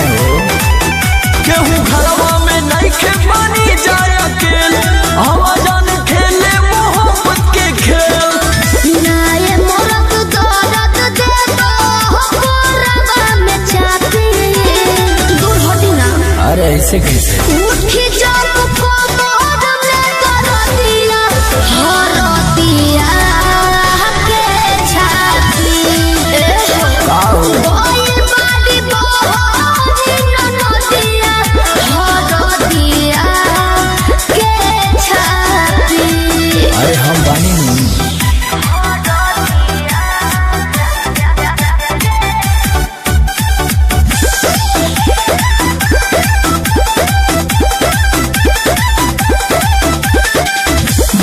हैं हो। केहू घरवा में नहीं खे पानी जाए अकेल, हवा जान खेले मोहब्बत के खेल। नाये मोरत दर्द दे दो कोरबा में चाहती दूर हटी ना। अरे ऐसे कैसे उठी जाओ को मोर में कर दिया हर दिया के छाती कोई बाड़ी बोझी न दिया हर दिया के छाती। अरे हम बानी नहीं।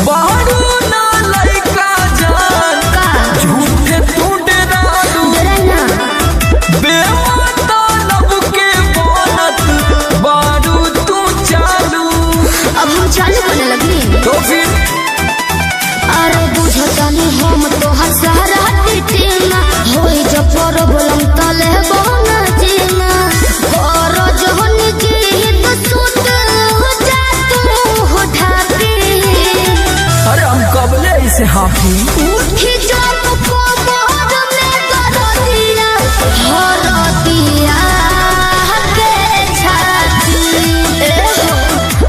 बारू ना लइका जान का झूठे तू डरालू, डरना बेमतलब के बोलत बारू तू चालू। अब हम चालू करने लगी। तो फिर अरे बुझतानी हम तो हसारा टीना होई जब प्रॉब्लम तले बना जीना कर जहन की तो सुत हो जा तू हो ढाती। अरे हम कबले इसे हाफी उठी जब को मोर में कर दिया हर दिया के छाती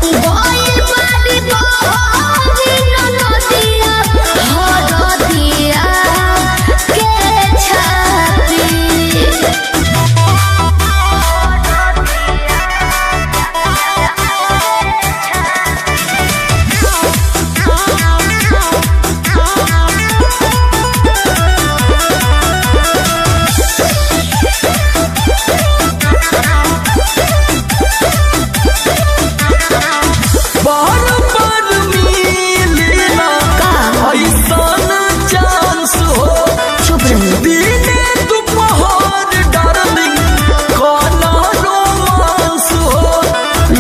गोई बाड़ी बोझी न दिया हर दिया के छाती। बार बार मिलेला का ऐसा चांस हो, चुप रही दिने दोपहर डार्लिंग काला रोमांस हो।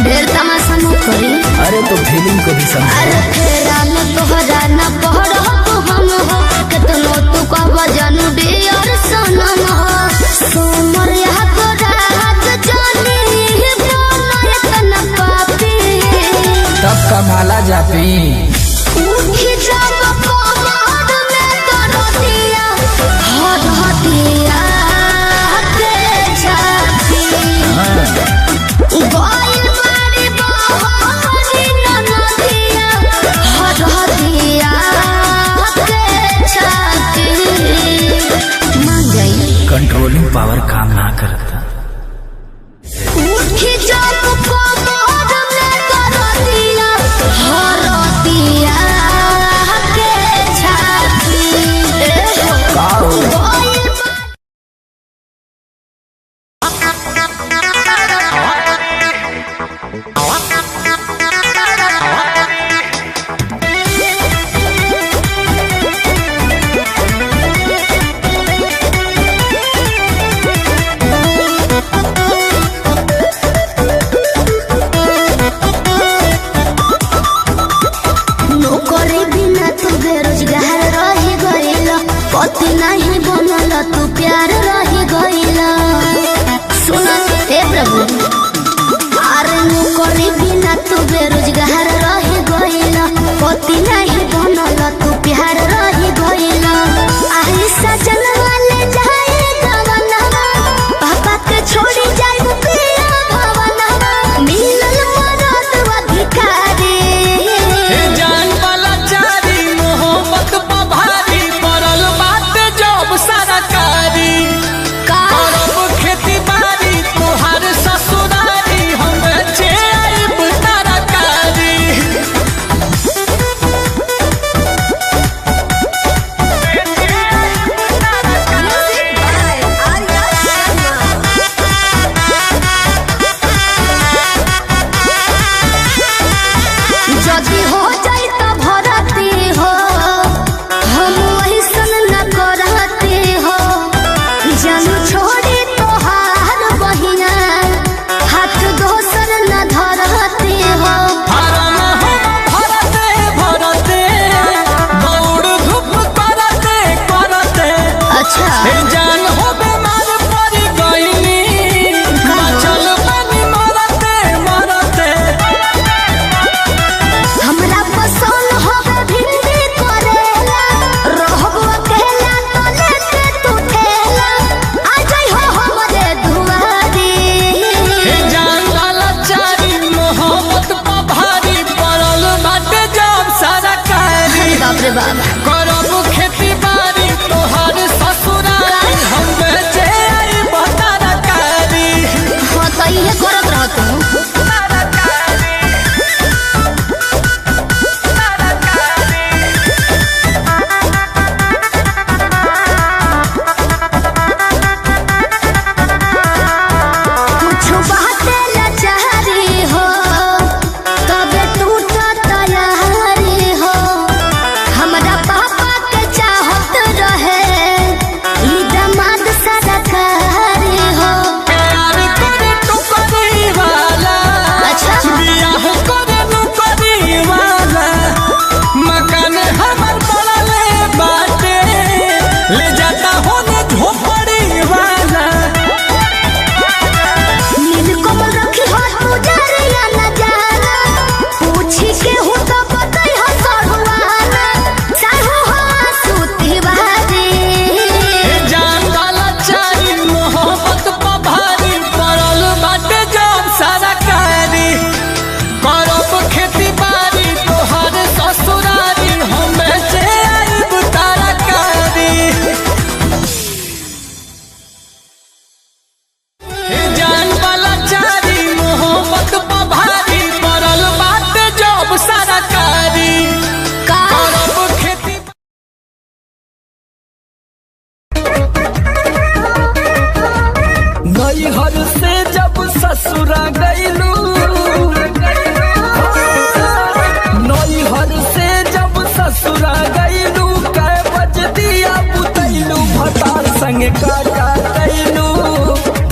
ढेर तमाशा न करी। अरे तो फीलिंग को भी समझो। अरे फेरा न तोहरा न पहर तो हम हो कितनो तू का वजन डियर सनम हो सोमर यहाँ तो रात जानी बोलो इतना पापी। तब कमाला जापी उठी जब कोमर में कर दिया हद दिया के छाती गोइल बाड़ी बोझी न दिया हद दिया के छाती। मान गई। कंट्रोलिंग पावर काम ना करता। उठी जब को मोर में कर दिया हर दिया ससुरा गईलू, नैहर से जब ससुरा गईलू, कै बज दिया बुतैलू, भतार संग का कैलू,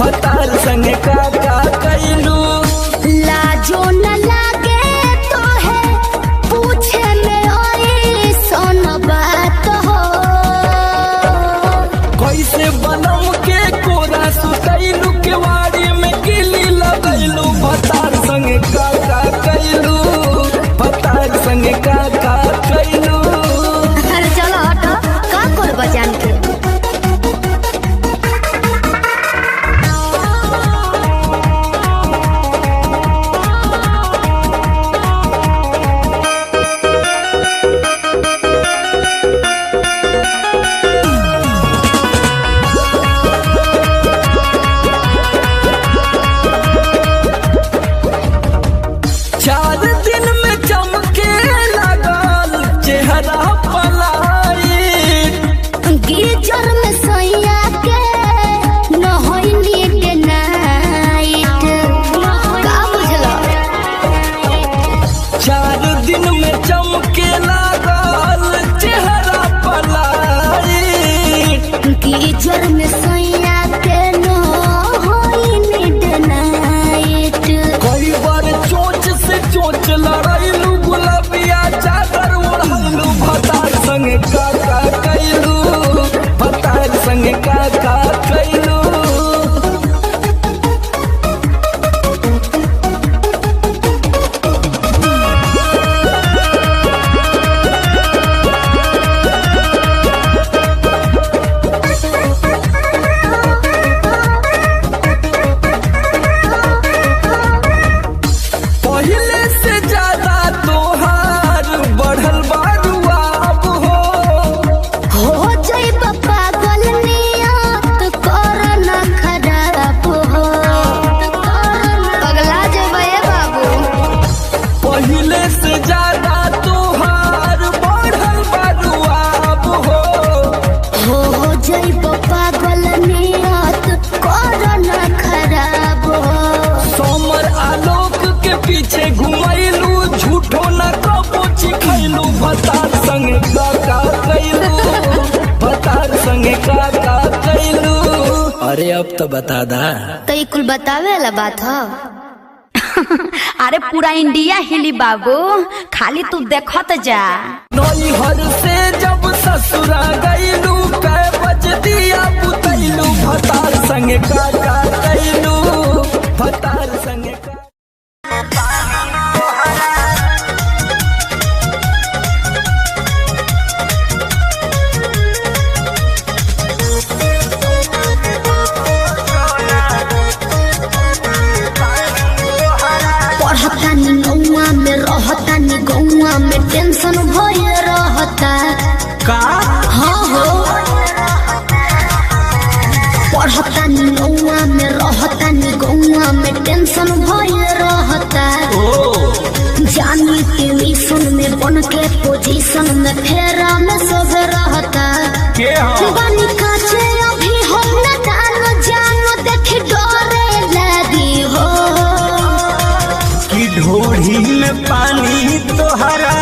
भतार संग का कैलू। लाजो न लागे तो है पूछे में ओए सोन बात हो, कैसे बनम के कोरा सुतैलू, केवाड़ी में किली लगैलू, भतार संग का कैलू, भतार संग का कैलू। अरे चलो हटो, का कर बजान के कीचड़ में सैया के न होई मिडनाइट। कई बार चोंच से चोंच लड़ाइलू, गुलाबिया चादर ओढ़लू, भतार संग का कैलू, भतार संग का कैलू। पीछे घुमैलू, झूठो न कबो चिखैलू, भतार संग का कैलू, भतार संग का कैलू। अरे अब तो बता दा। तो ये कुल बतावे वाला बात हो। अरे पूरा इंडिया हिली बाबू, खाली तू देखत जा। नैहर से जब ससुरा गईलू, कै बज दिया बुतैलू, भतार संग का कैलू, भतार संग का। पढ़तानी गौआ में रहतानी गौआ में टेंशन भये रहता का। हाँ हो पढ़तानी गौआ में रहतानी गौआ में टेंशन भये रहता। जानी ट्यूशन में बन के पोजीशन में फेरा में सब रहता। बानी काचे अभी हम न जानो देख डरे लगी हो, कि ढोढ़ी में पानी तोहरा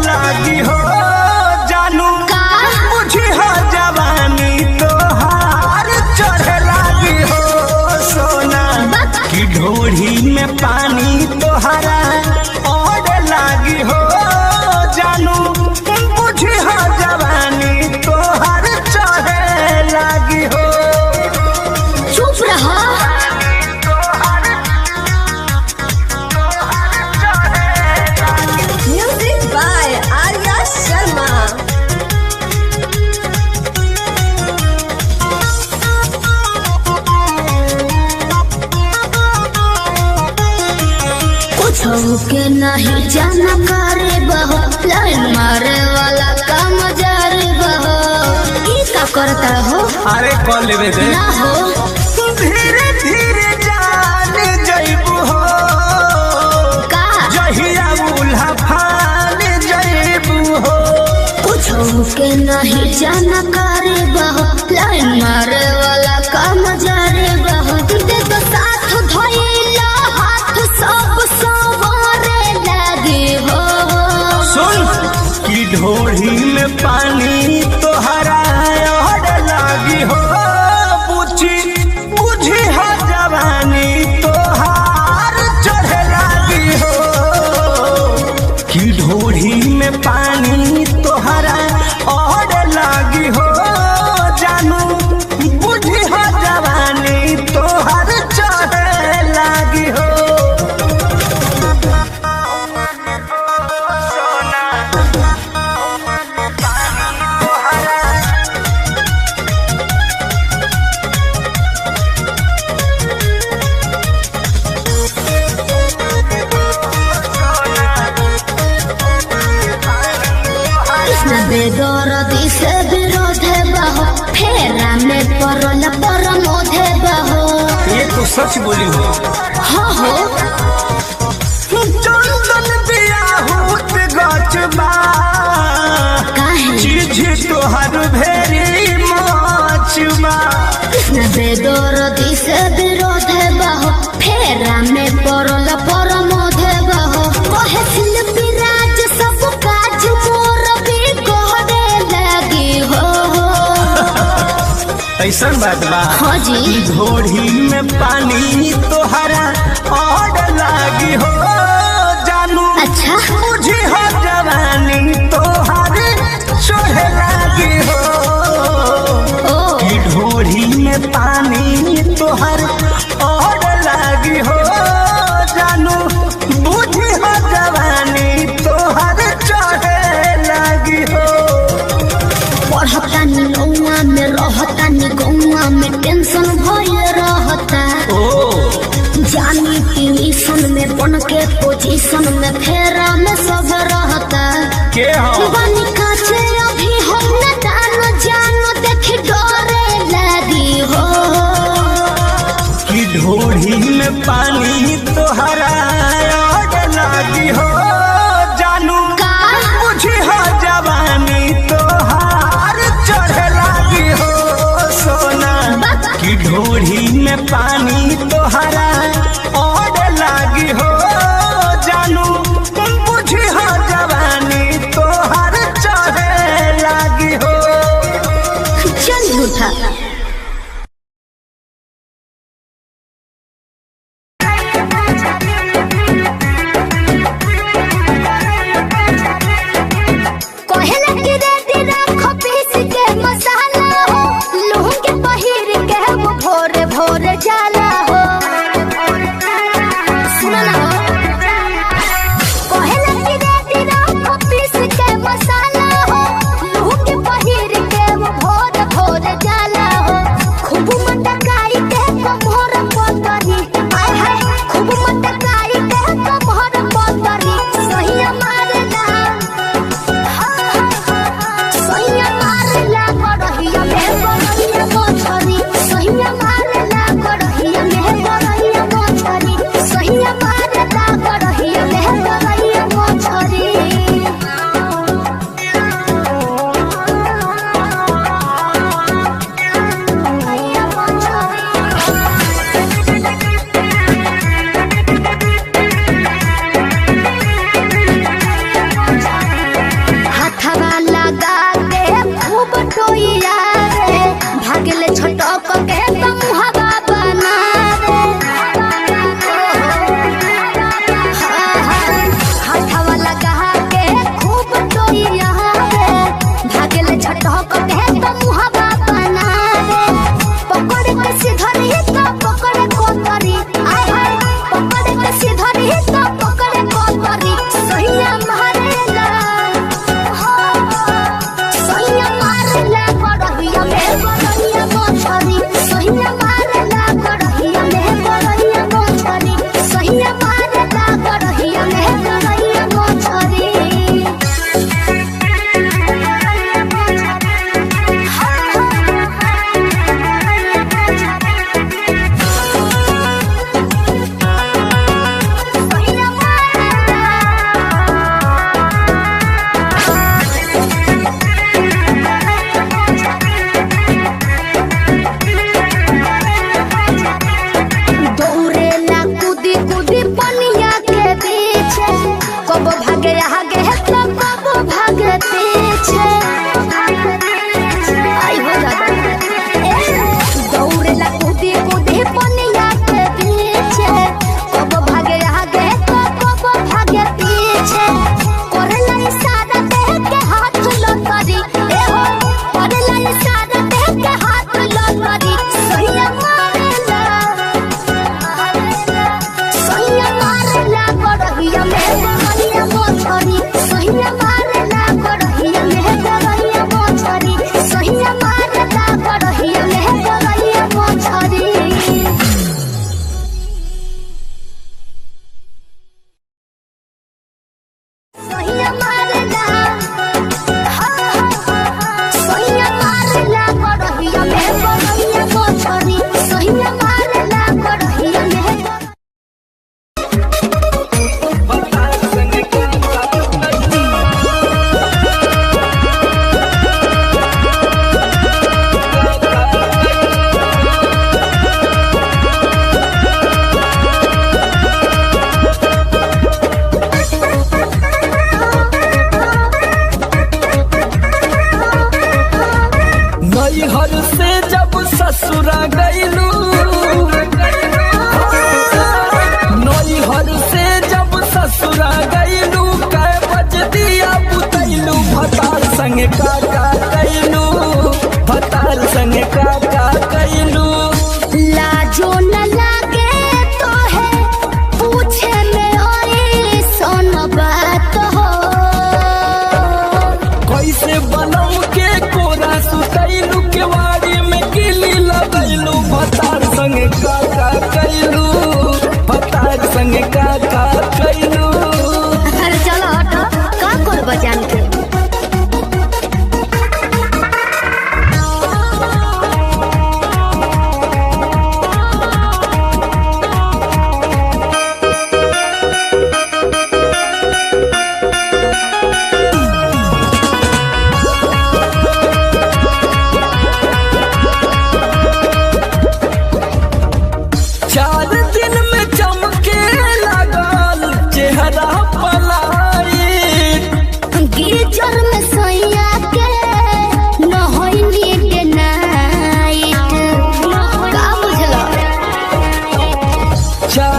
लागी हो, जानू का मुझे हो जवानी तोहार चढ़ लागी हो, सोना कि ढोढ़ी में पानी तोहरा और लागी हो, जानू मुझे हो जवानी तोहार चढ़ लागी हो। चुप रहा। Music by Arya Sharma. कुछ के नहीं जाना करे बहो, लाइन मारे वाला काम जारे बहो। ई का करता हो? अरे कॉल लेवे दे ना हो धीरे धीरे जान जइबू हो, का जहिया उल्हा फान जइबू हो। कुछ के नहीं जाना करे बहो, लाइन मारे वाला काम जारे बहो। दे तो साथ पानी तोहरा और लागी हो जानू बुझी हो जवानी तोहर चढ़े लागी हो बेदरदी से विरोध बहो फेरा में परल परमोध बहो। ये तो सच बोली हो। हाँ हो चंदन बियाहूत गचबा काहे चीज तोहर भेरी मचबा कृष्ण बेदरदी से विरोध बहो फेरा में परल परमोध बहो कहे शिल्पी राज सब काज मोर भी कहरे लगी हो। ऐसा बात बा हाँ जी घोड़ी में पानी तोहरा और लागी हो जानू अच्छा बुझी हो जवानी तोहर चढ़े लागी हो ओ कि ढोड़ी में पानी तोहर और लागी हो जानू बुझी हो जवानी तोहर चढ़े लागी हो पढ़तानी नौआ में रहतानी गौआ में टेंशन भइल रहता जानी ट्यूशन में बन के पोजीशन में फेरा में सब रहता के हो बनी काचे अभी हम न जानो देखी डरे लगी हो कि ढोड़ी में पानी तोहरा और लागी हो जानू का बुझी हो जवानी तोहार चढ़े लागी हो सोना कि ढोड़ी में पानी तोहरा और लागी हो जानू बुझी हो जवानी तोहार चढ़े लागी हो चल झूठा कहला कि रेडी रखो पीस के मसाला हो लूंग के पहिर के वो भोरे भोरे जाला हो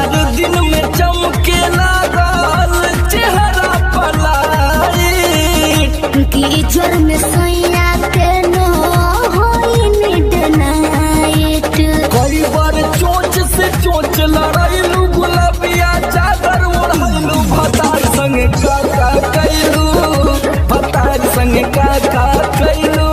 बाद दिन में चमके लागल चेहरा पलाई कीचड़ में सैया के नो होई मिडनाइट। कई बार चोंच से चोंच लड़ाइलू गुलाबिया चादर ओढ़लू भतार संगे का कैलू भतार संगे का कैलू।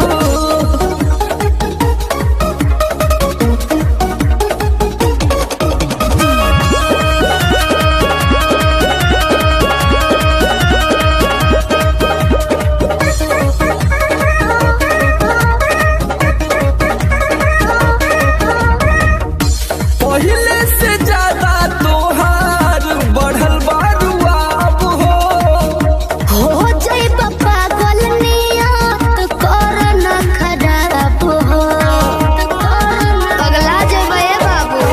पहले से ज्यादा तोहार बढ़ल बारुआ अब हो जाई पागल नियत कर न खराब हो पगला जेबे बाबू।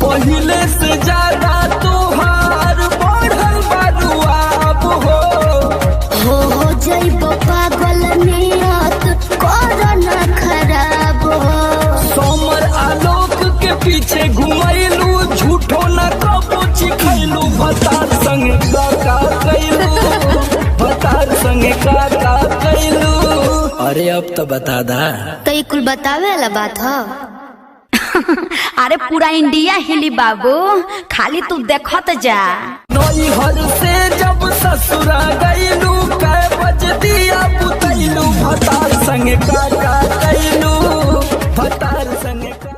पहले से ज्यादा तोहार बढ़ल बारुआ अब हो जाई पागल नियत कर न खराब हो। सोमर आलोक के पीछे घुमैलू झूठो न कबो चिखैलू भतार संगे का कैलू भतार संगे का कैलू। अरे अब तो बता दा। तो ये कुल बतावे वाला बात हो। अरे पूरा इंडिया हिली बाबू, खाली तू देखत जा। नैहर से जब ससुरा गईलू कै बज दिया बुतैलू भतार संगे का कैलू भतार संगे का।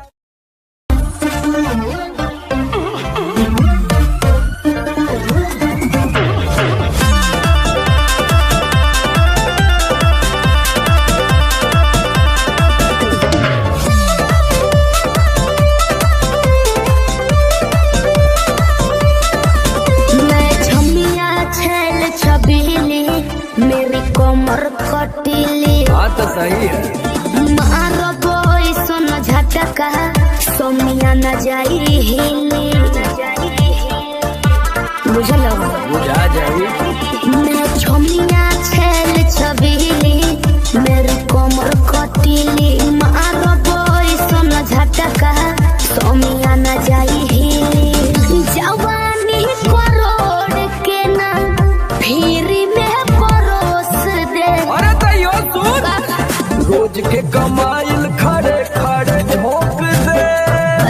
मेरी कमर कटीली तो सही है। मारो बोई सुन झटका सोमिया न जाई हिली बुझलो बुझा जाई। मैं छमिया छेल छबीली मेरी कमर कटीली मारो बोई सुन झटका सोमिया न जाई हिली। जवानी करोड़ के ना फिर रोज के कमाइल खड़े खड़े झोंक दे।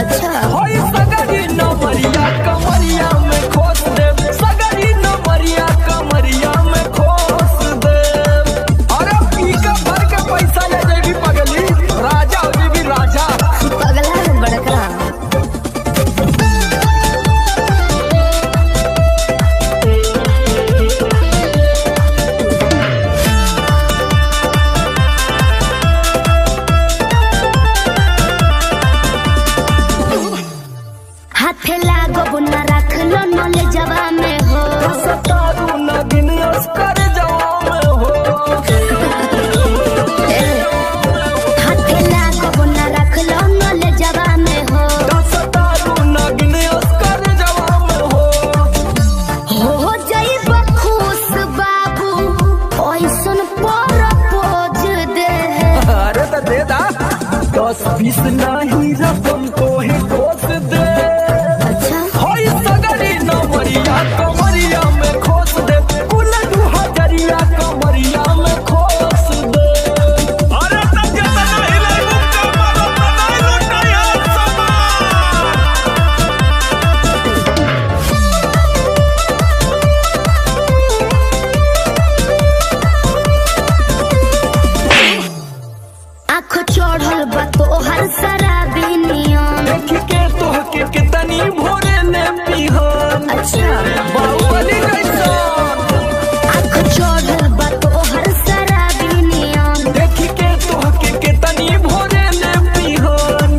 अच्छा होई सगरी नमरिया कमरिया में खोस दे सगरी नमरिया कमरिया में खोस दे। अरे पी का भर के पैसा ले जेबी पगली राजा अभी भी राजा पगला है बड़का। हाथे लागो बुना रख लो नले जवा में हो सतारू नगिन अस्कर जवा में हो। हाथे लागो बुना रख लो नले जवा में हो सतारू नगिन अस्कर जवा में हो जाई बखुश बाबू ओइसन प्रपोज दे। अरे तो दे दा 10-20 नहीं रकम को ही खोस दे। अच्छा होई सगरी नमरिया कमरिया में खोस दे कुल 2000 कमरिया में खोस दे। अरे तो जितना हिले कमर उतना ही लुटाया आँख चढ़ल बा तोहर शराबी नियम। देख के तोहके कितनी भोरे ने पिहन। अच्छा बाहुबली कैसा आँख चढ़ल बा तोहर शराबी नियम। देख के तोहके कितनी भोरे ने पिहन।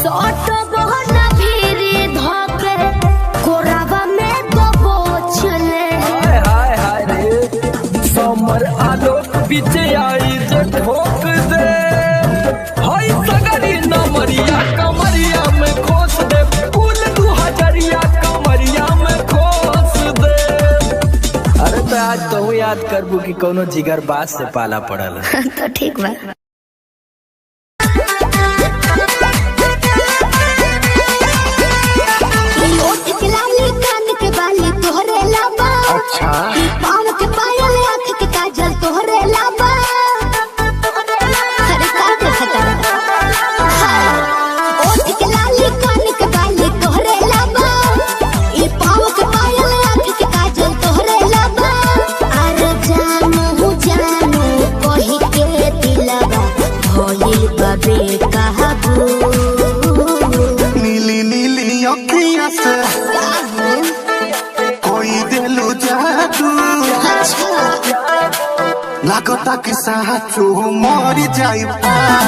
सट बहना भीरी धोके कोरावा में दबोच ले। हाय हाय हाय रे समर आलोक पीछे आई जे ठोक दे। हाय सगरी नमरिया कमरिया में खोस दे कुल 2000 कमरिया में खोस दे। अरे तो आज तो याद करबू कि कोनो जिगर बात से पाला पड़ल। तो ठीक बा। लोट अच्छा पाँव के पायल आँख के काजल तोहरे लाबा अरे का देखता ओठ के लाली कान के बाली तोहरे लाबा ई पाँव के पायल आँख के काजल तोहरे लाबा अरे जानू कही के दिलवा भइल बाबे कहबू नीली नीली अखियाँ से कोई दिलू जादू लागता कि साचो मर जाई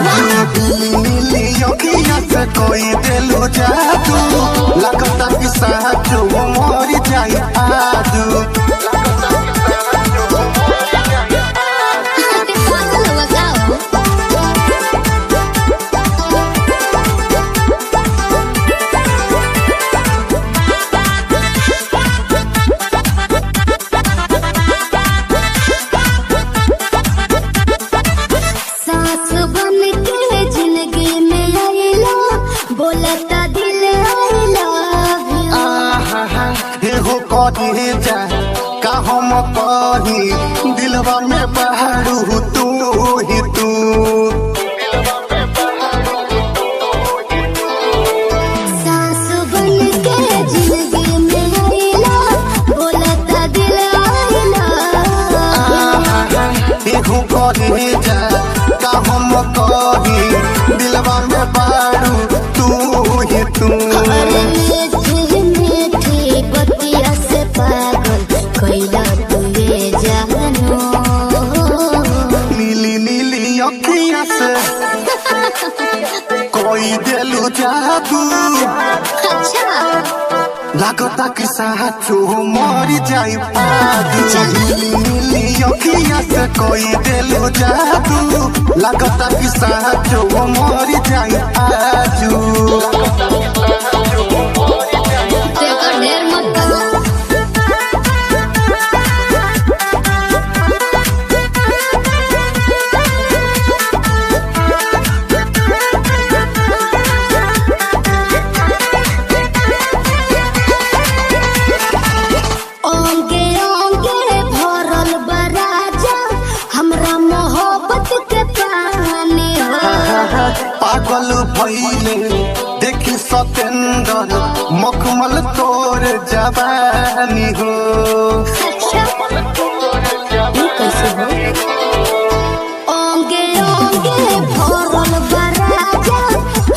नीली नीली अखियाँ से कोई दिलू जादू लागता कि साचो मर जाई आजू सास बन के जिंदगी में आइला बोलता दिल आई लव यू एहो कहे जा का हम कही दिलवा में बहरू तू ही तू सास बन के जिंदगी में आइला बोलता दिल आई लव एहो कहे जा का हम कही दिलवा में बहरू तू ही तू अरे मीठी मीठी बतिया से पागल कैला तुए जानो नीली नीली अखियाँ से कोई दिलू जादू अच्छा लागता कि साचो मर जाई आजू नीली नीली अखियाँ से कोई दिलू जादू लागता कि साचो मर जाई आजू तेकर ढेर मत करो ओंगे ओंगे भरल बराजा हमरा मोहब्बत के पानी हो पागल भइले देखी सतेंद्र मखमल तोर जवानी हो अच्छा ये कैसे हो ओंगे ओंगे भरल बराजा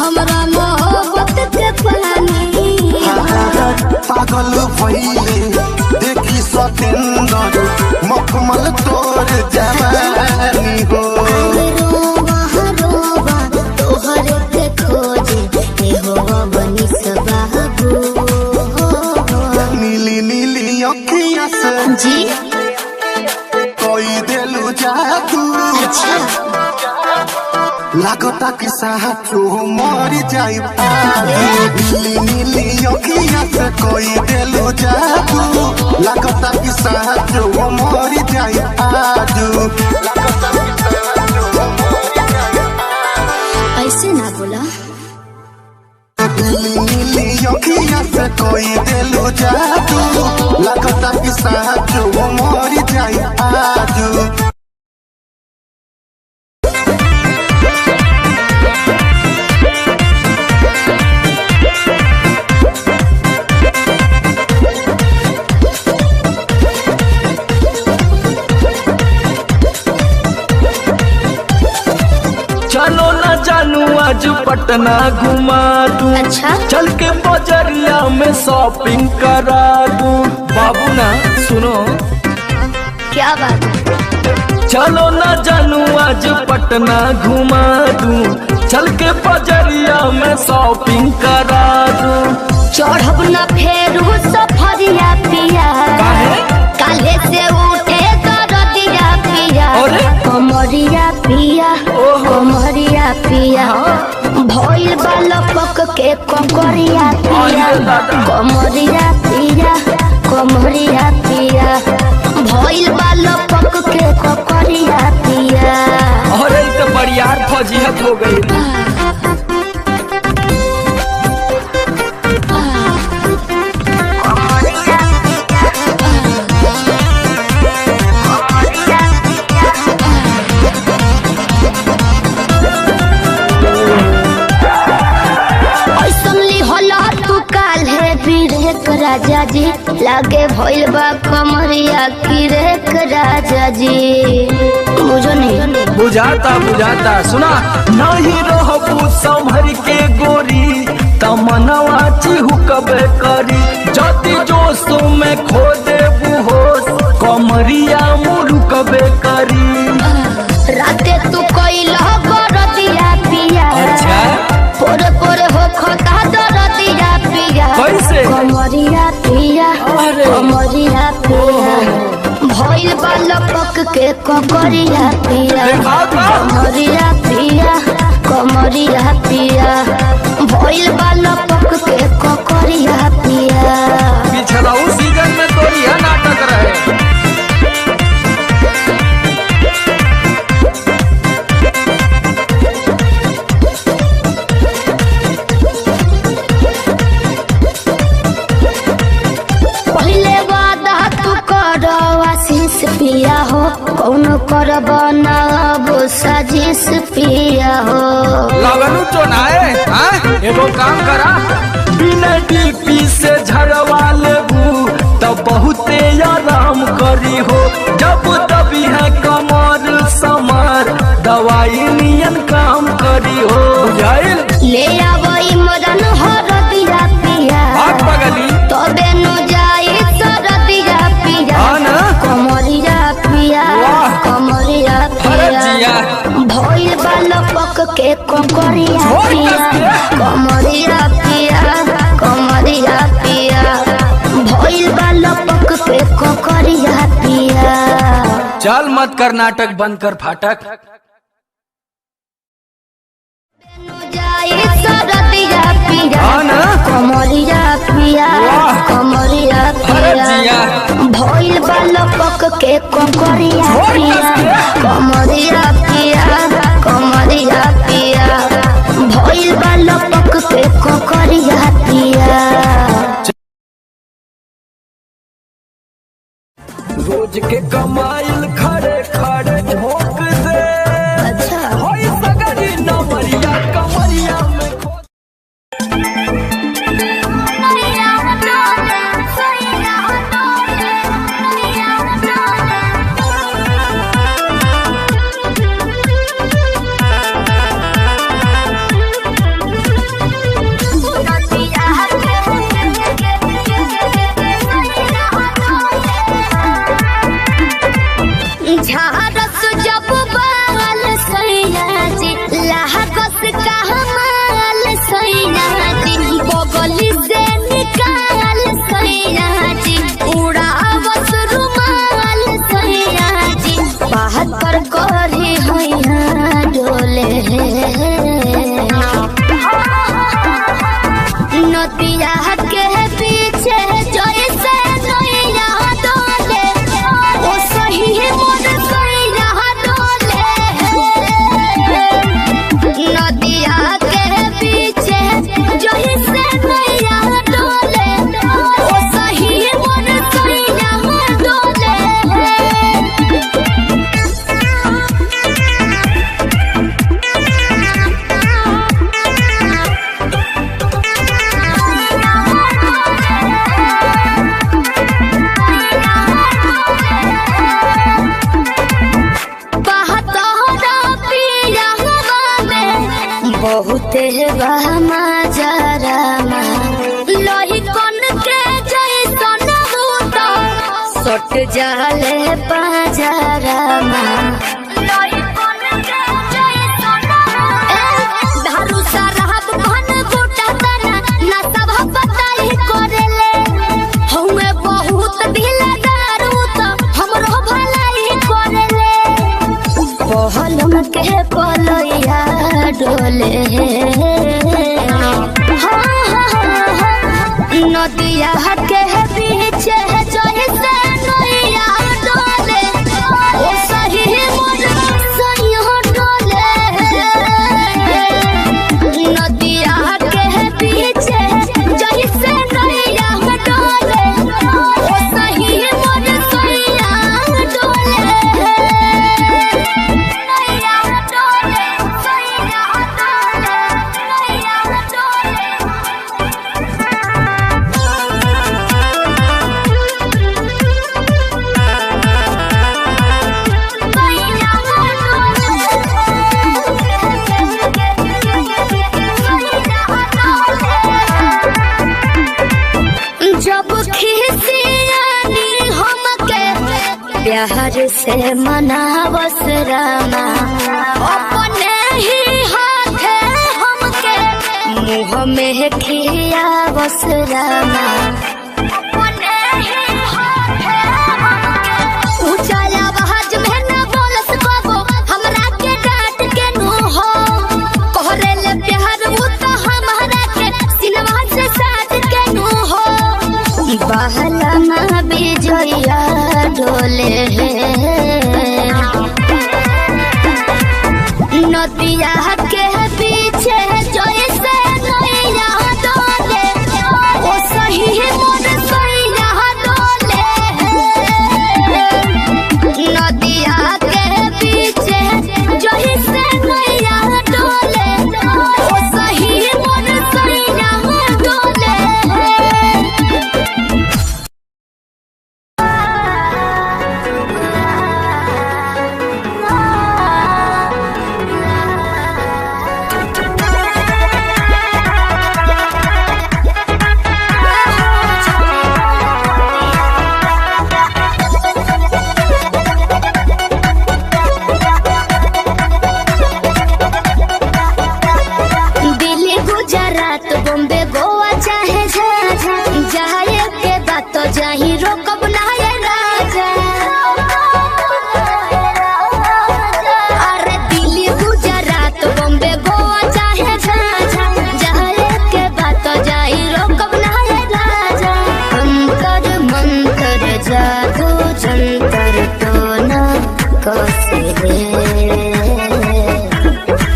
हमरा मोहब्बत के पानी पागल भइले देखी सतेंद्र मखमल तोर जवानी हो अरे रोवा रोवा तोहरे के खोजे ए हो बनी सबाबू नीली नीली अखियाँ से जी कोई दिलू जादू अच्छा लागता कि साचो मर जाई नीली नीली अखियाँ से कोई दिलू जादू लागता कि साचो मर जाई आजू ऐसे ना बोला नीली नीली अखियाँ से कोई दिलू जादू लागता कि साचो मर जाई आजू चलो ना जानू आज पटना घुमा दूं अच्छा चल के बजरिया में शॉपिंग करा दूं बाबू ना सुनो क्या बात है चलो ना जानू आज पटना घुमा दूं चल के बजरिया में शॉपिंग करा दूं चढ़ब न फेरू सफरिया पिया काहे? काले से उठे दरदिया पिया अरे? कमरिया पिया ओहो। कमरिया पिया भइल बालपक के कमरिया पिया अरे दादा। कमरिया पिया कमरिया पिया भइल बालपक के कमरिया पिया अरे तो बड़ियार फजीहत हो गई बिरेक राजा जी लागे भइल बा कमरिया की रेक राजा जी बुझो नहीं बुझाता बुझाता सुना नहीं रहबू संभर के गोरी तमनवा चिहुकबे करी जति जोश में खो देबू होश कमरिया मुरुकबे करी राते तू कइला बरदिया पिया अच्छा पोरे पोरे हो खता दरदिया पिया कैसे कमरिया पिया अरे। कमरिया पिया भइल बा लपक के ककरिया पिया देखा कमरिया पिया कमरिया पिया भइल बा लपक के ककरिया पिया पिछला उस सीजन में तो यह नाटक रहे पहले वादा तू कर आशीष पिया हो कौन कर बनाब साजिश पिया हो लगनू चोनाए एगो काम करा बिना डीपी से झड़वा लेबू तब बहुते आराम करी हो जब दबी है कमर समर दवाई नियन काम करी हो बुझाइल ले आवई मदन हरदिया पिया बात बगली तबे नु जाई सरदिया पिया हाँ ना? कमरिया पिया वाह। कमरिया अरे पिया जिया। भइल बा लपक के ककरिया छोड़ पिया दे। कमरिया पिया कमरिया पिया भइल बा लपक के ककरिया पिया चल मत कर नाटक बंद कर फाटक जाई सरदिया पिया हाँ ना? कमरिया पिया वाह। कमरिया अरे जिया। पिया भइल बा लपक के ककरिया छोड़ पिया दे। कमरिया पिया कमरिया पिया भइल बा लपक के ककरिया पिया रोज के कमाइल खड़े खड़े ठोक दे अच्छा होई सगरी नमरिया कमरिया में खो झारस जब बाल सैया जी लागस का हमाल सैया जी बगली से निकाल सैया जी उड़ावस रुमाल सैया जी बाहर पर करी हैया डोले नदिया के पीछे जैसे नैया डोले ओ सही मोर सैया डोले नदिया के पीछे जैसे नैया डोले ओ सही मोर सैया डोले बहुते बहमा जरामा लोही कन के जैसन भूत सट जाले पाजरामा लोही कन के जैसन धारू साराब घन गोटा तना ना सब बताई करेले हमें बहुत ढीला दारू तो हमरो भलाई करेले पहलम के पलैया डोले नदिया के पीछे जैसे नैया डोले ओ सही मोर सैया डोले नदिया के पीछे जैसे नैया डोले ओ सही मोर सैया डोले नैया डोले सैया डोले नैया डोले खिसियानी हमके प्यार से मनावस रामा अपने ही हाथे हमके मुँह में खियावस रामा अपने ही हाथे हमके ऊंचा आवाज में न बोलस बाबू हमरा के डांट के नु हो कहरे ले प्यार वो तो हमारा के सिनवा से साथ के नु हो बहला माँ बिजया डोले नदिया के पीछे जैसे नैया डोले ओ सही मोर सैया डोले नदिया के पीछे जैसे नैया डोले ओ सही मोर सैया डोले दिल्ली गुजरात बॉम्बे गोवा चाहे जाए के बात तो जाही रोकब ना ये राजा अरे दिल्ली गुजरात बॉम्बे गोवा चाहे जाए के बात तो जाही रोकब ना ये राजा अंतर मंतर जादू जंतर तो ना कसे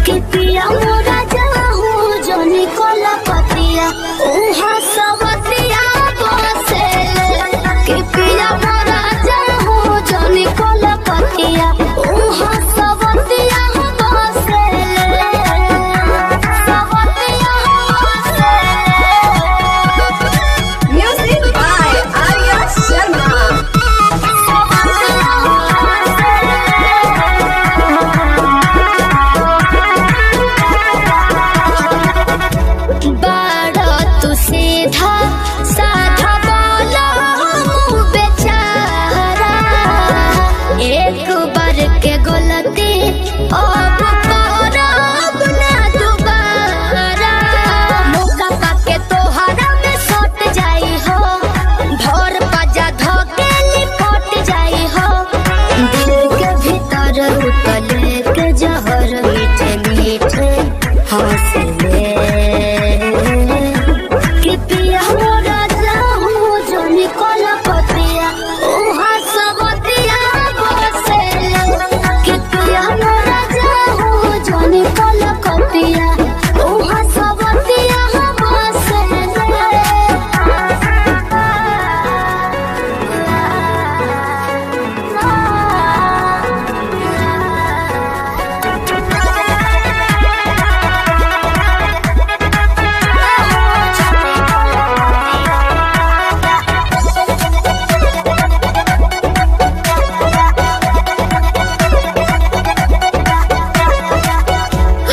कि पिया मोरा जाहू जोनी कोला पतिया उहा सवतिया बसे कि पिया मोरा जाहू जोनी कोला पतिया उहा सवतिया बसे सवतिया बसे म्यूजिक बाय आर्या शर्मा बड़ा तू सीधा साधा बोला बेचारा एक बार के गलती अब करब ना दोबारा मौका पाके तोहरा में सट जाई हो भोर पजा धोके लिपट जाई हो दिल के भीतर उतले के जहर मीठे मीठे हंसले कि पिया मोरा जाहू जो निकल पतिया उहा सबतिया बसे कि पिया मोरा जाहू जो निकल पतिया उहा सबतिया बसे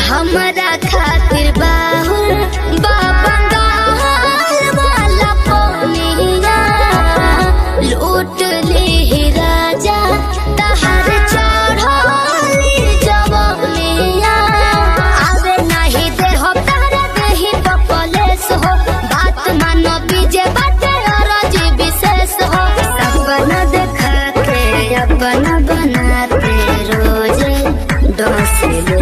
हमरा खातिर बाहुर बाबंगाल वाला पोनिया लूट ली राजा तहर चढ़ली जवनिया आवे नहीं दे हो तारा देही तो कलेस हो बात मानो बीजे बाटे अरज विशेष हो सपना देखा के अपना बनाते रोजे डोसले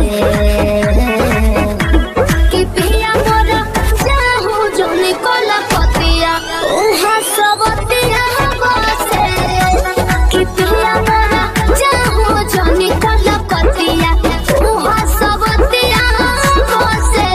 कि पिया मोरा जाहू जो निकल पतिया उहा सबतिया बसे कि पिया मोरा जाहू जो निकल पतिया उहा सबतिया बसे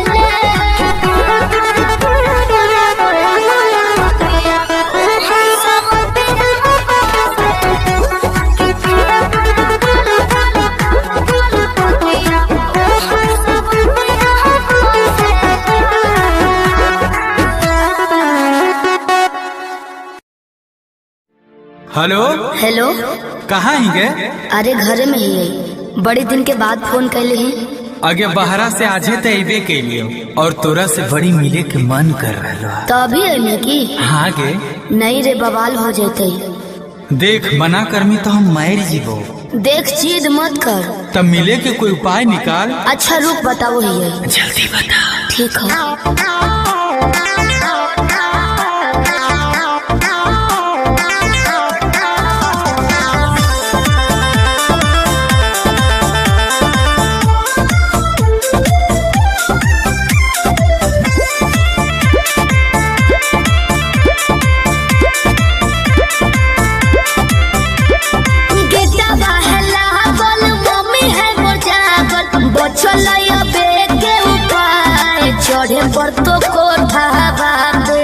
हेलो हेलो कहाँ ही गे? अरे घर में ही है बड़े दिन के बाद फोन कैले हैं आगे बहरा से आजे तो अबे के लिए और तोरा से बड़ी मिले के मन कर रहा तभी अइले की हाँ गे नहीं रे बवाल हो जेते। देख मना करमी तो हम मार जीवो। देख जिद मत कर। तब मिले के कोई उपाय निकाल। अच्छा रुक बताओ ही जल्दी बता। ठीक है। चढ़े पर तो कोठा बाबे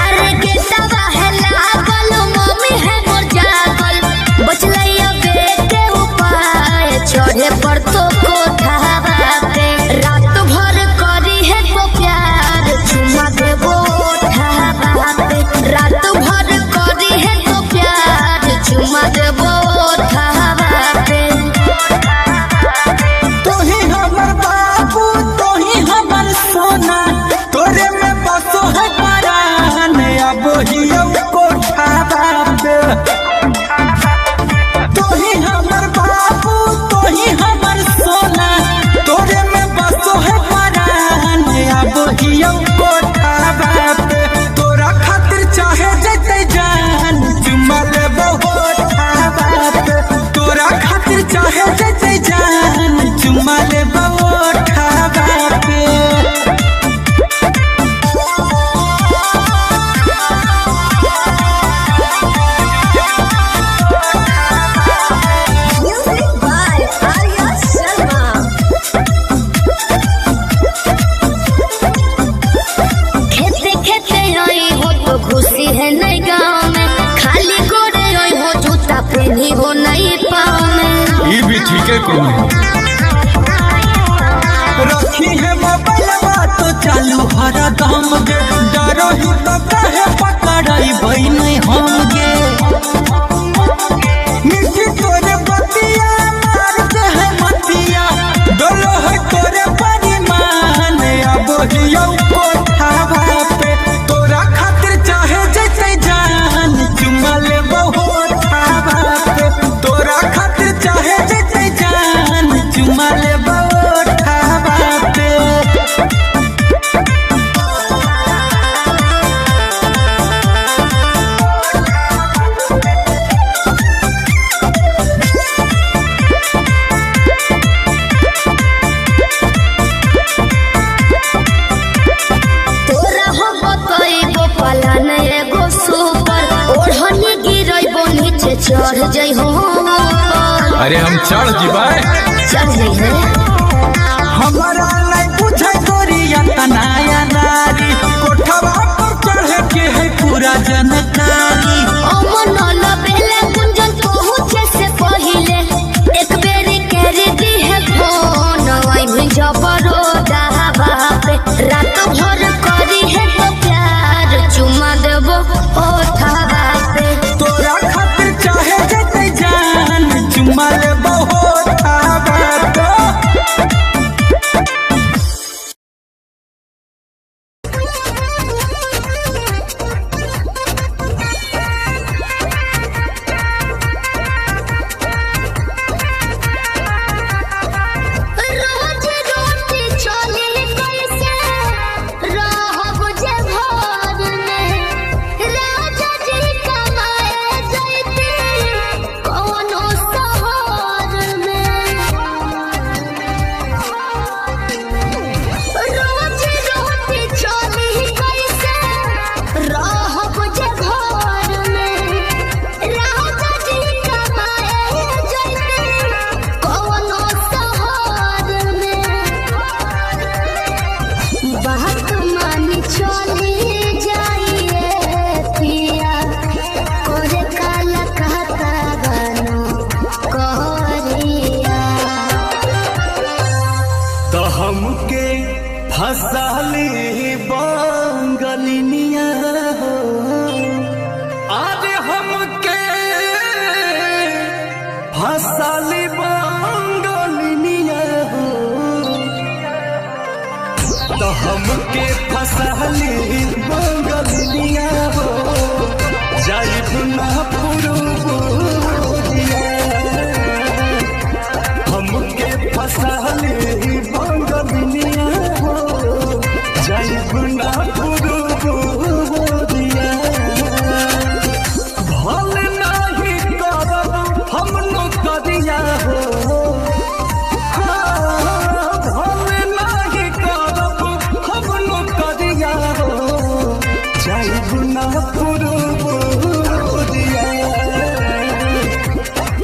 अरे गेटवा है लागल मम्मी है मोर जागल बचलैया बेटे उपाय चढ़े पर तो कोठा बाबे रात भर करी है तो प्यार चुमा देबो ओठा बाबे रात भर करी है तो प्यार चुमा देबो ओठा बाबे। सोना तोरे में बसो है परान अब हियो कोठा बाबे तोही हमर बाबू तोही हमर सोना तोरे में बसो है परान अब हियो कोठा बाबे तोरा खातिर चाहे जते जान चुमा लेबो ओठा बाबे तोरा खातिर चाहे जते जान चुमा लेबो ओठा बाबे। खुशी है नहीं गाँव में खाली गोरे हो जूता पहनी हो नहीं पाँव में ये भी ठीक है कौन रखी है मोबाइल तो चालू हरा दाम गे डरो ही तो कहे पकड़ाई बहन हम गे मिठी तोरे बतिया मार दे है मतिया डोलो है तोरे परिमान अब हियो कोठा बापे तोरा खातिर चाहे जैसे जान चुमा लेबो ओठा बापे तोरा खातिर चाहे जैसे जान चुमा लेबो ओठा बापे। तोरा हो बतइबो पलान एगो सुपर ओढ़नी गिरइबो नीचे चढ़ जइहो अरे हम चढ़ जीवा चढ़ जइहे हमारा लाई पूछे गोरिया तनाया नारी कोठवा पर चढ़े के है पूरा जनकारी अमन लबेले गुंजन पहुँचे से पहिले एक बेरी कर दी है फोन आई भी जबरो दावा पे रात भर करी है तो प्यार चुमा देबो ओठा पे तोरा खातिर चाहे जते जान चुमा लेबो ओठा बापे। फसली बंगलिया हो जाइब ना पुरुबुदिया हमके फसली बंगलिया हो जाइब ना पुरुबुदिया भल नहीं करब हम नौकरिया हो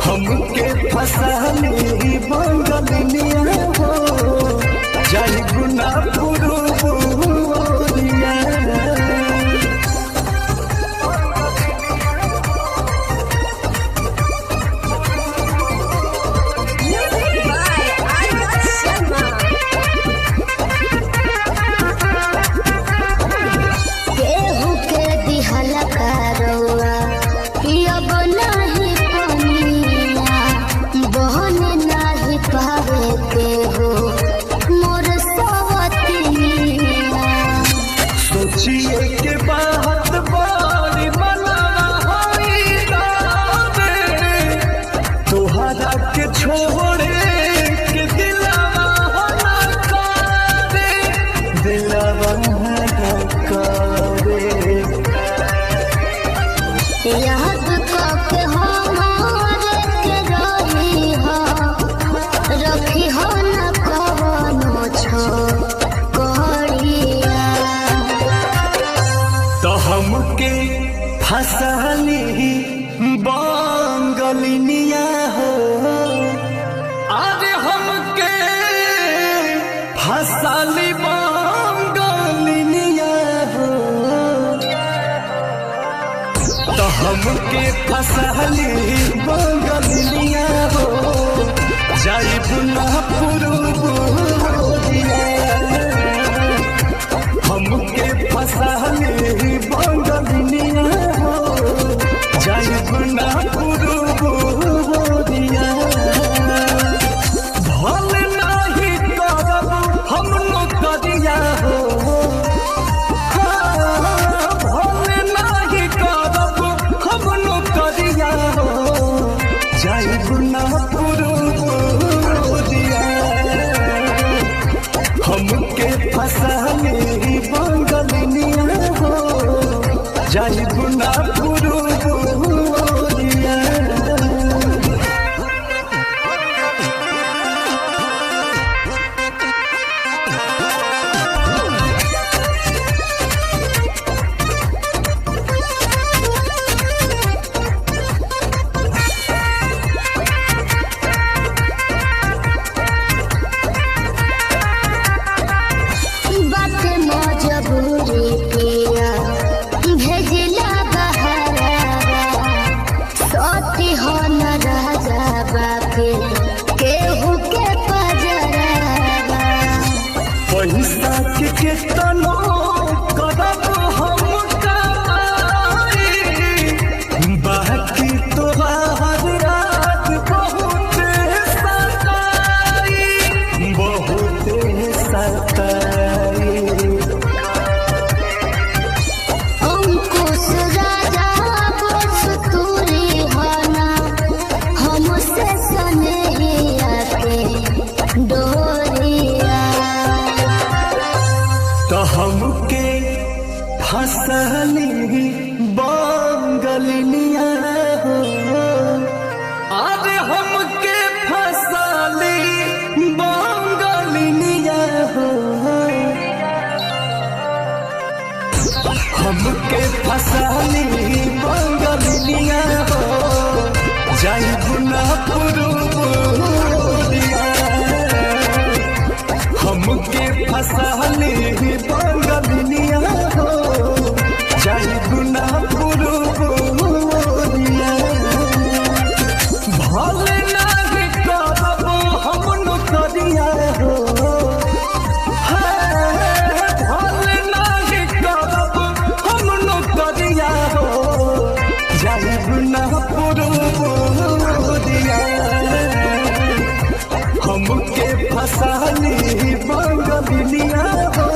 हमके फसली बंगलिया हो जाइब ना पुरुबुदिया केहू के दिहल करौआ अब नाही पनिया बहन नाही पावे केहू मोर सवतिया सोचिए के बात बड़ी मना होई रे तोहरा के छोड़े के दिलवा ना करे दिलवा ना करे याद करके हमारे के रही हो रखी हो न कवनो छोकरिया तो हमके फसली बंगलिया हो अरे हमके फसली बंगलिया हो तो हमके फसली बंगलिया हो जाइब ना पुरुबुदिया हमके फसली बंगलिया हो जाइब ना पुरुबुदिया भल नहीं करब हम नौकरिया हो भल नहीं करब हम नौकरिया हो जाइब ना पुरुबुदिया हमके फसली बंगलिया हो जाइब ना पुरुबुदिया बात मजबूरी किया भेजिला बहरावा सती हो न राजा बाके केहू के पजरावा पैसा के केतनो करब हम कमाई बाकी तोहार रात बहुत सताई अंकुश राजा बस तूरी होना हमसे सनेहिया के डोरिया तो हमके फसली बंगलिया हो अरे हमके फसली बंगलिया हो हमके फसली बंगलिया हो जाइब ना पुरुबुदिया हमके फसली बंगलिया हो जाइब ना पुरुबुदिया भल नहीं करब हम नौकरिया हो भल नहीं करब हम नौकरिया हो जाइब ना पुरुबुदिया हमके फसली बंगलिया हो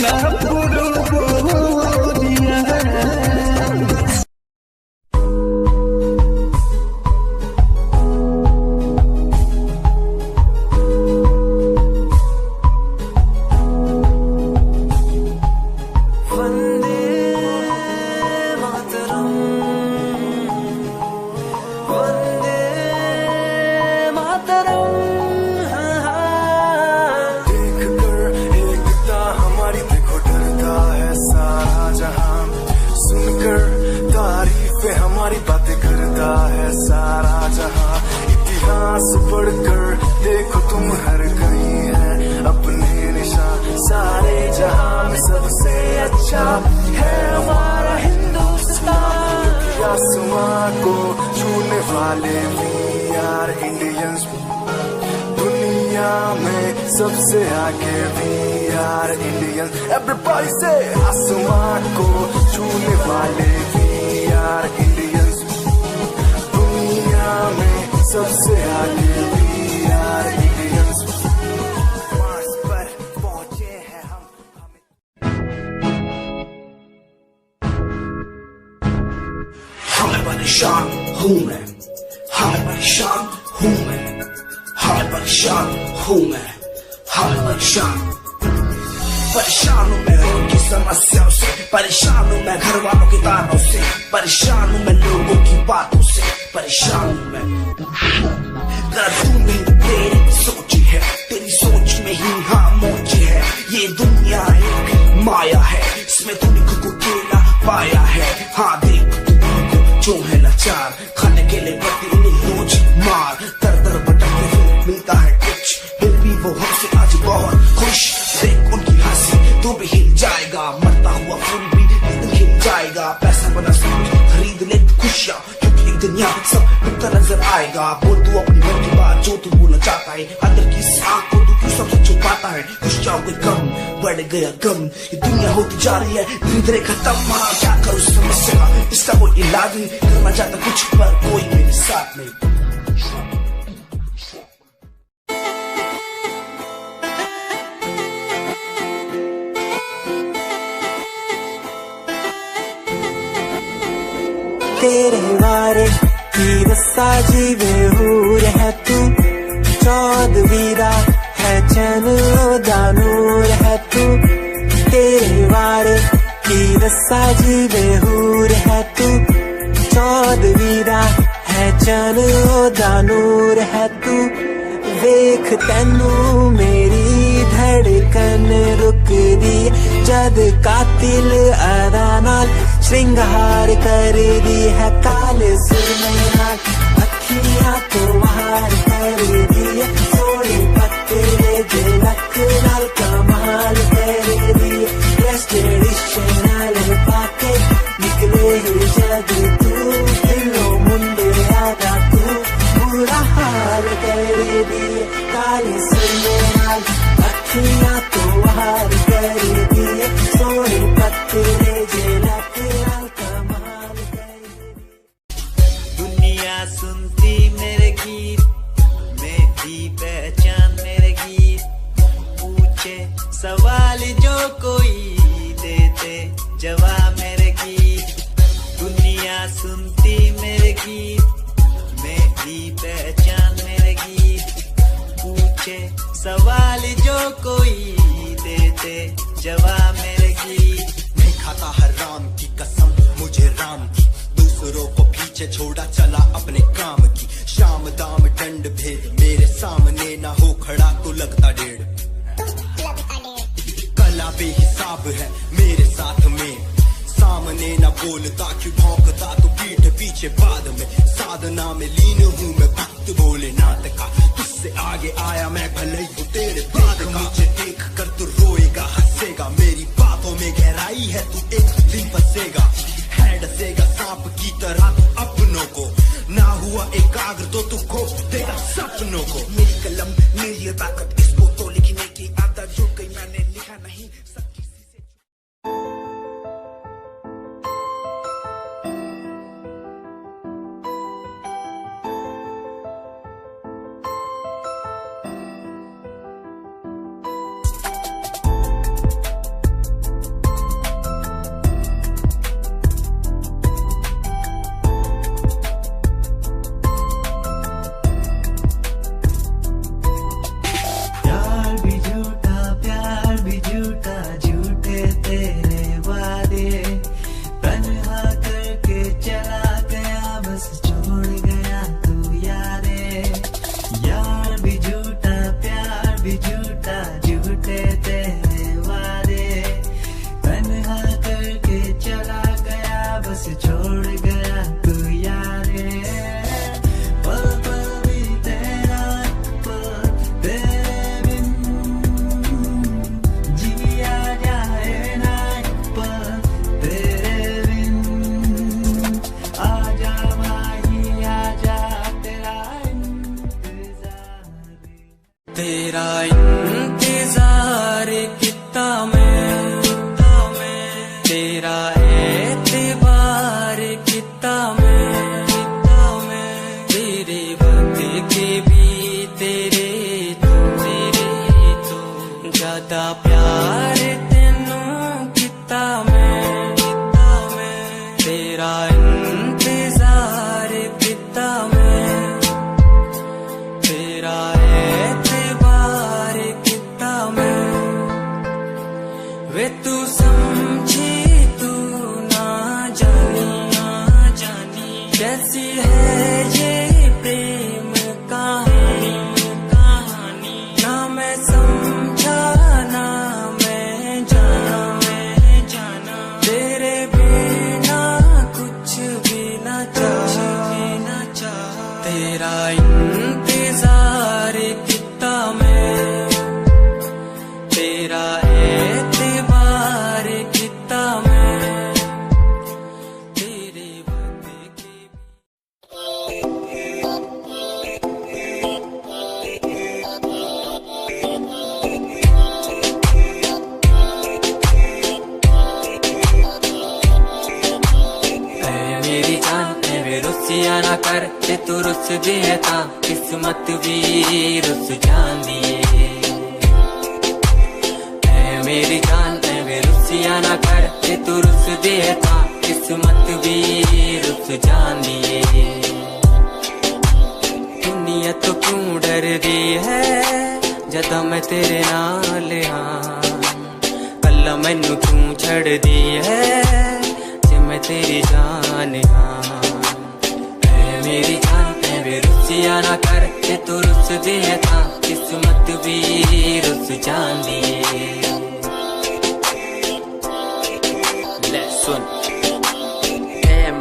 ना पुरबोरिया। हमारी बातें करता है सारा जहां, इतिहास पढ़कर देखो तुम हर कहीं है अपने निशान, सारे जहां में सबसे अच्छा है हमारा हिंदुस्तान। आसमां को छूने वाले वी आर इंडियंस, दुनिया में सबसे आगे वी आर इंडियंस। एवरीबॉडी से आसमां को छूने वाले वी आर इंडियंस, दुनिया में सबसे आगे वी आर इंडियंस। मार्स पर पहुंचे हैं हम। हमें परेशान हूँ मैं, हमें परेशान हूँ मैं, हमें परेशान हूँ मैं, हमें परेशान हूँ मैं उनकी समस्याओं से, परेशान हूँ मैं घर वालों की तानों से, परेशान हूँ मैं लोगों की बातों से, परेशान हूँ मैं। तेरा तू नहीं तेरी सोच है, तेरी सोच में ही खामोश है, ये दुनिया एक माया है, इसमें तूने खुद को अकेला पाया है। हाँ देख जो है लाचार, खाने के लिए पड़ती उन्हें रोज मार, दर दर भटकते हुए मिलता है कुछ, फिर भी वो हमसे आज बहुत खुश। देख उनकी हंसी तो भी हिल जाएगा, मरता हुआ फूल भी हिल जाएगा, पैसा बना सब खरीद ले खुशियाँ, क्योंकि एक दिन यहाँ सब बिकता नजर आएगा। बोल तू अपनी मन की बात जो तू बोलना चाहता है, अंदर की आँख को तू क्यों सबसे छुपाता है। खुशियाँ कोई कम बढ़ गया गम, ये दुनिया होती जा रही है धीरे धीरे खत्म। हाँ क्या करूँ समस्या का, इसका कोई इलाज नहीं, करना चाहता कुछ पर कोई मेरे साथ नहीं। तेरे वारे की रस्सा जीवे हूर है तू, चौदवीरा है चैन दानूर है तू। तेरे वारे की रस्सा जीवे हूर है तू, चौदवीरा है चैन दानूर है तू। वेख तैनू मेरी धड़कन रुक दी, जद कातिल अदा नाल श्रृंगार कर दी है, काले सुरमई नाल अखियां तो वार कर दी है, सोने पत्ते झलक नाल कमाल कर दी है। ड्रेस ट्रेडिशनल पाके निकले जद तू, दिलों मुंडे आदा तू बुरा हाल कर दी है, काले सुरमई नाल अखियां तो वार कर दी है, सोने पत्ते झलक नाल कमाल कर दी। दुनिया सुनती मेरे गीत, मेरी पहचान मेरे गीत, पूछे सवाल जो कोई देते जवाब मेरे गीत। दुनिया सुनती मेरे गीत, मेरी पहचान मेरे गीत, पूछे सवाल जो कोई देते जवाब मेरे गीत। नहीं खाता हर राम की कसम मुझे राम की, दूसरों को पीछे छोड़ा चला अपने काम की। शाम दाम दंड भेद मेरे सामने ना हो खड़ा तो लगता डेढ़, कला बेहिसाब है मेरे साथ में, सामने ना बोलता क्यों भौंकता तो पीठ पीछे बाद में। साधना में लीन हूँ मैं भक्त भोलेनाथ का, तुझसे आगे आया मैं भले ही हूँ तेरे बाद का। मुझे देख कर तू रोएगा हंसेगा, मेरी बातों में गहराई है तू एक दिन फंसेगा। है डसेगा सांप की तरह तू अपनों को, ना हुआ एकाग्र तो तू खो देगा सपनों को। मेरी कलम मेरी ताकत इसको तो लिखने की आदत जो कहीं मैंने लिखा नहीं सब किसी से। तेरा इंतजार कितना मैं, तेरा एतबार कितना मैं, वे तू समझी तू ना जानी कैसी है ये प्रेम कहानी ना मैं समझा ना मैं जाना तेरे बिना कुछ भी ना चाह तेरा इंतजार कितना मैं, तेरा एतबार कितना मैं, तेरे वादे के मेरी जान में रुसिया ना कर जे तू रुस दिए ता किस्मत भी रुस जांदी है। मेरी जान में रुसिया ना कर जे तू रुस दिए ता किस्मत भी रुस जांदी है। दुनिया तो क्यों डर दी है जदा मैं तेरे नाल हाँ, कल्ला मैनू क्यों छड़ दी है मैं तेरी जान हाँ। मेरी जान में रुसिया ना कर जे तू रुस दिए था किस्मत भी रुस जांदी ले सुन।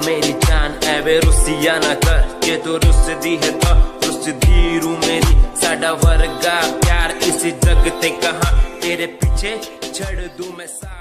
मेरी जान वे रुसिया ना कर जे तू रुस दी है तो रुस धीरू मेरी साडा वर्गा प्यार इस जग ते कहां तेरे पीछे छड़ दूं मैं सारा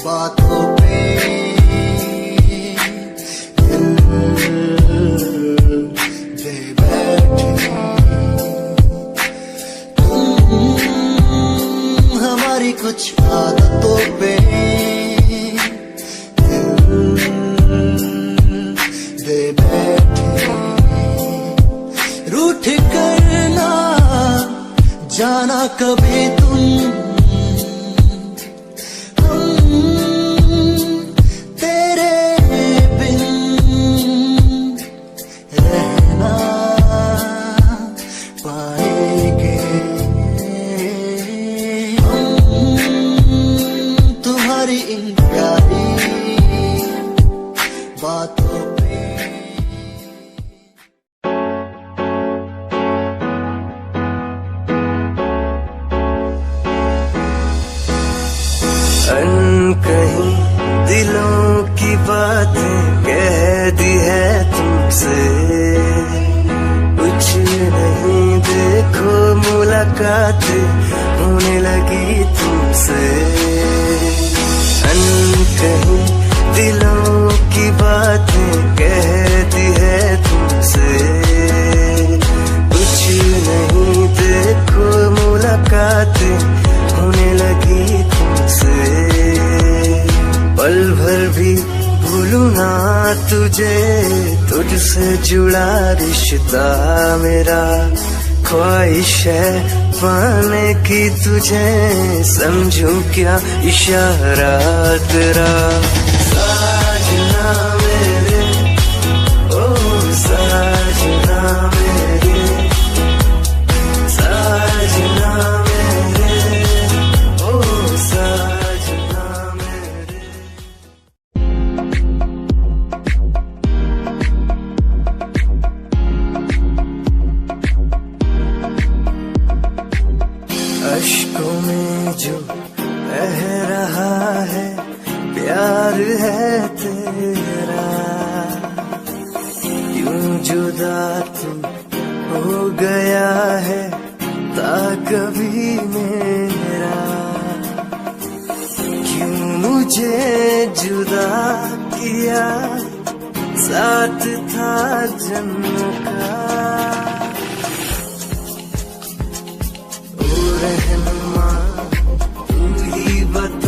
बातों पे दे बैठे हमारी कुछ आदतों पे दे बैठे रूठ करना जाना कभी तुम बातों पे अनकहीं दिलों की बातें कह दी है तुमसे कुछ नहीं देखो मुलाकातें होने लगी तुमसे। अनकहीं दिलों की बातें कह दी है तुमसे कुछ नहीं देखो मुलाकातें होने लगी तुमसे। पल भर भी भूलूं ना तुझे तुझसे जुड़ा रिश्ता मेरा ख्वाहिश है पाने की तुझे समझूं क्या इशारा तेरा। साजना मेरे ओ साजना मेरे साजना मेरे ओ साजना मेरे। अश्कों में जो बह रहा है प्यार है तेरा क्यों जुदा तू हो गया है ता कभी मेरा क्यों मुझे जुदा किया साथ था जन्म का ओ रहनुमा तू ही बता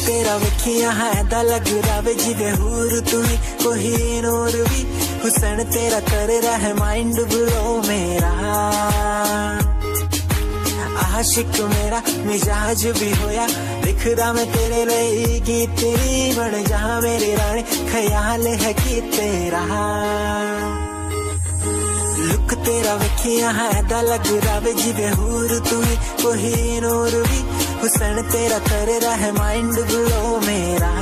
तेरा वेखिया है दा लग रहा जिवे हूर तू ही कोई नूर भी हुसन तेरा कर रहा है माइंड ब्लो मेरा आशिक मेरा मिजाज भी होया लिखदा मैं तेरे लिए गीत तेरी बन जा मेरी रानी ख्याल है कि तेरा लुक तेरा वेखिया है दा लग रहा जिवे हूर तू ही कोई नूर भी हुसन तेरा कर रहा है माइंड ब्लो मेरा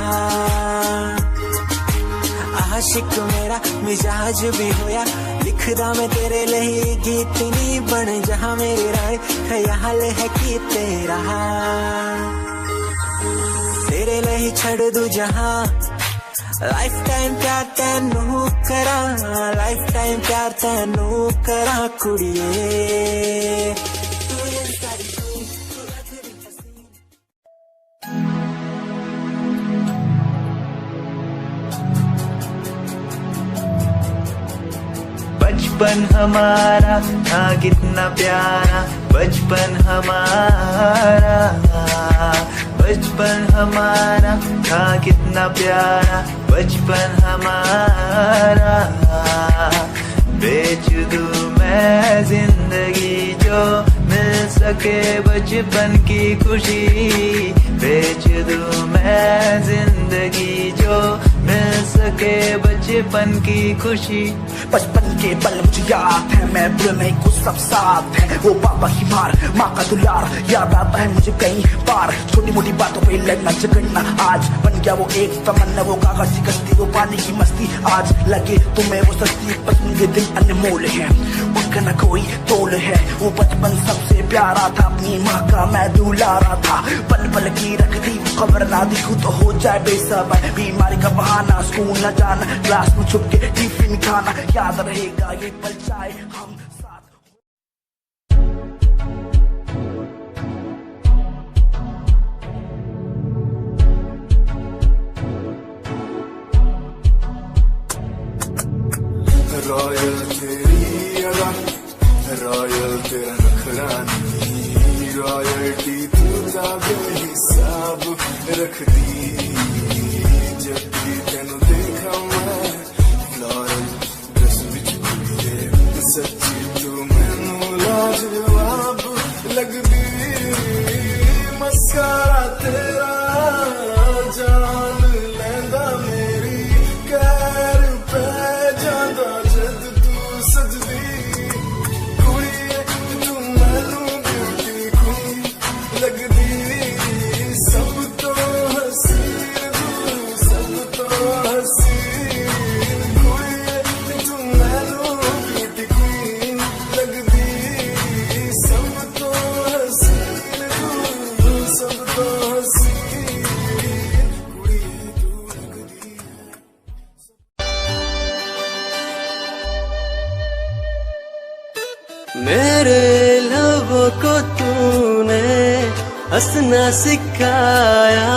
आशिक मेरा मिजाज भी होया लिखदा मैं तेरे लिए गीत नी बन जहां मेरी रानी ख्याल है कि तेरा तेरे लिए छड़ दूं जहां लाइफ टाइम प्यार तैनू करा लाइफ टाइम प्यार तैनू करा कुड़िए बचपन हमारा था कितना प्यारा बचपन हमारा बचपन हमारा था कितना प्यारा बचपन हमारा बेच दूं मैं जिंदगी जो मिल सके बचपन की खुशी बेच दूं मैं जिंदगी जो मिल सके बचपन की खुशी बचपन के पल मुझे याद है मैं भूलने को सब साथ है वो पापा की मार माँ का दुलार याद आता है मुझे कई बार छोटी मोटी बातों पे लगना झगड़ना आज बन गया वो एक तमन्ना वो कागज की कश्ती वो पानी की मस्ती आज लगे तुम्हें वो सस्ती बचपन के दिन अनमोल है उनका न कोई तोल है वो बचपन सबसे प्यारा था अपनी माँ का मैं दुलारा था पल पल की रखती खबर ना दिखूं तो हो जाए बेसबर बीमारी का बहाना स्कूल न जाना क्लास में छुप के टिफिन खाना याद रहेगा ये पल चाहे हम साथ रॉयल तेरी अदा रॉयल तेरा नखरानी रॉयल्टी तू जागे हिसाब रख दी जब भी तेनू देखा मैं फ्लोरल ड्रेस विच कुड़िए सच्ची तू मैनू लाजवाब लगदी मस्कारा तेरा जान लैंदा मेरी कैर पे जांदा जद तू सजदी कुड़िए तू मैनू ब्यूटी क्वीन लगदी सब तो हसीन तू सब तो हसीन कुड़िए तू मैनू ब्यूटी क्वीन लगदी सब तो हसीन तू सब तो हसीन कुड़िए तू लगदी मेरे लबों को तूने हंसना सिखाया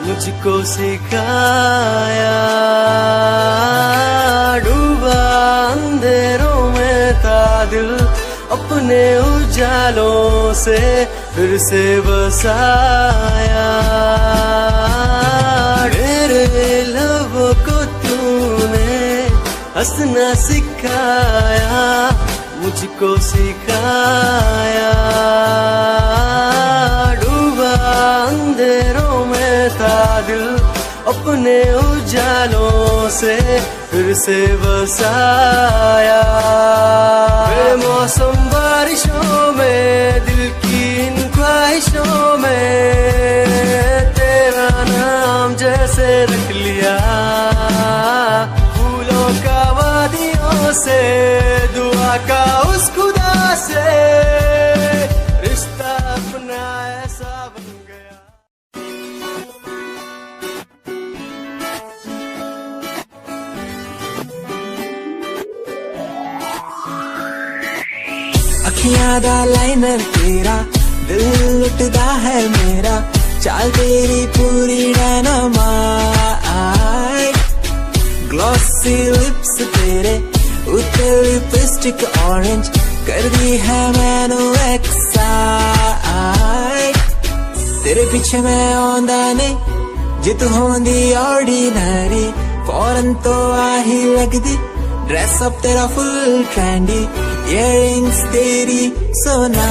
मुझको सिखाया डूबा अंधेरों में था दिल अपने उजालों से फिर से बसाया मेरे लबों को तूने हंसना सिखाया मुझको सिखाया डूबा अंधेरों में था दिल अपने उजालों से फिर से बसाया बेमौसम बारिशों में दिल की इन ख्वाहिशों में तेरा नाम जैसे रख लिया फूलों का वादियों से दुआ का उस खुदा से रिश्ता अपना ऐसा बन गया अखियां दा लाइनर तेरा दिल लुटदा है मेरा चाल तेरी पूरी डायनामाइट ग्लॉसी लिप्स तेरे उत्ते लिपस्टिक ऑरेंज कर दी है मैनू एक्साइट तेरे पीछे मैं आंदा नहीं जे तू होंदी ऑर्डिनरी फौरन तो आही लगदी ड्रेस अप तेरा फुल ट्रेंडी इयररिंग्स तेरी सोना